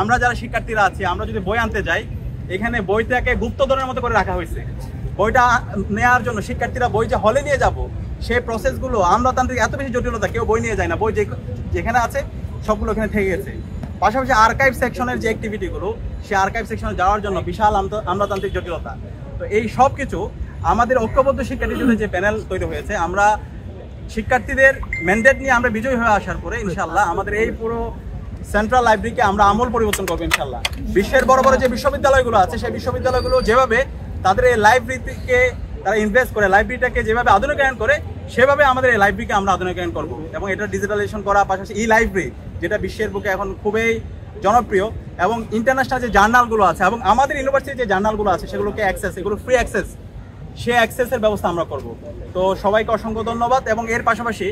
আমরা যারা শিক্ষার্থীরা আছি আমরা যদি বই আনতে যাই, এখানে বইটাকে গুপ্তধনের মতো করে রাখা হয়েছে। বইটা নেওয়ার জন্য শিক্ষার্থীরা বই যে হলে নিয়ে যাব, সেই প্রসেসগুলো আমলাতান্ত্রিক এত বেশি জটিলতা, কেউ বই নিয়ে যায় না, বই যেখানে আছে সবগুলো এখানে থেকে গেছে। পাশাপাশি আর্কাইভ সেকশনের যে অ্যাক্টিভিটিগুলো, সেই আর্কাইভ সেকশনে যাওয়ার জন্য বিশাল আমলাতান্ত্রিক জটিলতা। তো এই সব কিছু আমাদের ঐক্যবদ্ধ শিক্ষার্থীদের যে প্যানেল তৈরি হয়েছে, আমরা শিক্ষার্থীদের ম্যান্ডেট নিয়ে আমরা বিজয়ী হয়ে আসার পরে ইনশাআল্লাহ আমাদের এই পুরো সেন্ট্রাল লাইব্রেরিকে আমরা আমূল পরিবর্তন করবো ইনশাআল্লাহ। বিশ্বের বড় বড় যে বিশ্ববিদ্যালয়গুলো আছে, সেই বিশ্ববিদ্যালয়গুলো যেভাবে তাদের এই লাইব্রেরিকে তারা ইনভেস্ট করে, লাইব্রেরিটাকে যেভাবে আধুনিকায়ন করে, সেভাবে আমাদের এই লাইব্রেরিকে আমরা আধুনিকায়ন করবো এবং এটা ডিজিটালাইজেশন করা, পাশাপাশি ই লাইব্রেরি যেটা বিশ্বের বুকে এখন খুবই জনপ্রিয়, এবং ইন্টারন্যাশনাল যে জার্নালগুলো আছে এবং আমাদের ইউনিভার্সিটির যে জার্নালগুলো আছে সেগুলোকে অ্যাক্সেস, এগুলো ফ্রি অ্যাক্সেস, সে অ্যাক্সেসের ব্যবস্থা আমরা করব। তো সবাইকে অসংখ্য ধন্যবাদ। এবং এর পাশাপাশি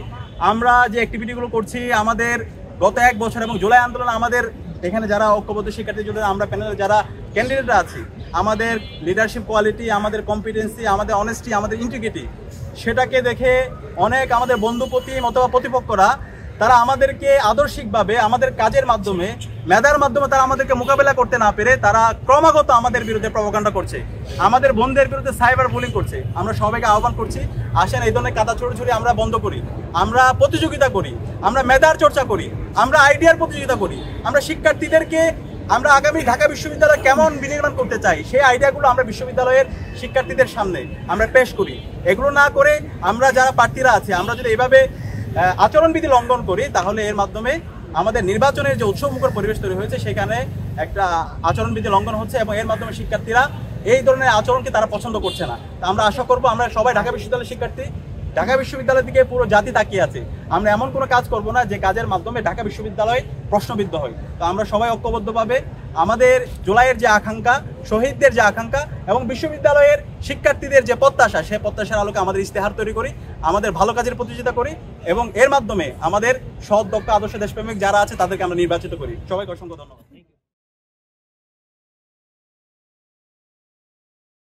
আমরা যে অ্যাক্টিভিটিগুলো করছি, আমাদের গত 1 বছর এবং জুলাই আন্দোলনে আমাদের এখানে যারা ঐক্যবদ্ধ শিক্ষার্থী জুড়ে আমরা প্যানেলে যারা ক্যান্ডিডেটরা আছি, আমাদের লিডারশিপ কোয়ালিটি, আমাদের কম্পিটেন্সি, আমাদের অনেস্টি, আমাদের ইন্টিগ্রিটি, সেটাকে দেখে অনেক আমাদের বন্ধুপতি অথবা প্রতিপক্ষরা তারা আমাদেরকে আদর্শিকভাবে আমাদের কাজের মাধ্যমে, মেধার মাধ্যমে তারা আমাদেরকে মোকাবেলা করতে না পেরে তারা ক্রমাগত আমাদের বিরুদ্ধে প্রপাগান্ডা করছে, আমাদের বন্ধুদের বিরুদ্ধে সাইবার বুলিং করছে। আমরা সবাইকে আহ্বান করছি, আসেন এই ধরনের কাদা ছড়ি আমরা বন্ধ করি, আমরা প্রতিযোগিতা করি, আমরা মেধার চর্চা করি, আমরা আইডিয়ার প্রতিযোগিতা করি, আমরা শিক্ষার্থীদেরকে আমরা আগামী ঢাকা বিশ্ববিদ্যালয় কেমন বিনির্মাণ করতে চাই সেই আইডিয়াগুলো আমরা বিশ্ববিদ্যালয়ের শিক্ষার্থীদের সামনে আমরা পেশ করি। এগুলো না করে আমরা যারা প্রার্থীরা আছে, আমরা যদি এইভাবে আচরণবিধি লঙ্ঘন করি, তাহলে এর মাধ্যমে আমাদের নির্বাচনের যে উৎসবমুখর পরিবেশ তৈরি হয়েছে সেখানে একটা আচরণবিধি লঙ্ঘন হচ্ছে এবং এর মাধ্যমে শিক্ষার্থীরা এই ধরনের আচরণকে তারা পছন্দ করছে না। তা আমরা আশা করব, আমরা সবাই ঢাকা বিশ্ববিদ্যালয়ের শিক্ষার্থী, ঢাকা বিশ্ববিদ্যালয়ের দিকে পুরো জাতি তাকিয়ে আছে, আমরা এমন কোনো কাজ করব না যে কাজের মাধ্যমে ঢাকা বিশ্ববিদ্যালয় প্রশ্নবিদ্ধ হয়। তো আমরা সবাই ঐক্যবদ্ধভাবে আমাদের জুলাইয়ের যে আকাঙ্ক্ষা, শহীদদের যে আকাঙ্ক্ষা এবং বিশ্ববিদ্যালয়ের শিক্ষার্থীদের যে প্রত্যাশা, সেই প্রত্যাশার আলোকে আমাদের ইস্তেহার তৈরি করি, আমাদের ভালো কাজের প্রতিযোগিতা করি এবং এর মাধ্যমে আমাদের সৎ, দক্ষ, আদর্শ দেশপ্রেমিক যারা আছে তাদেরকে আমরা নির্বাচিত করি। সবাইকে অসংখ্য ধন্যবাদ।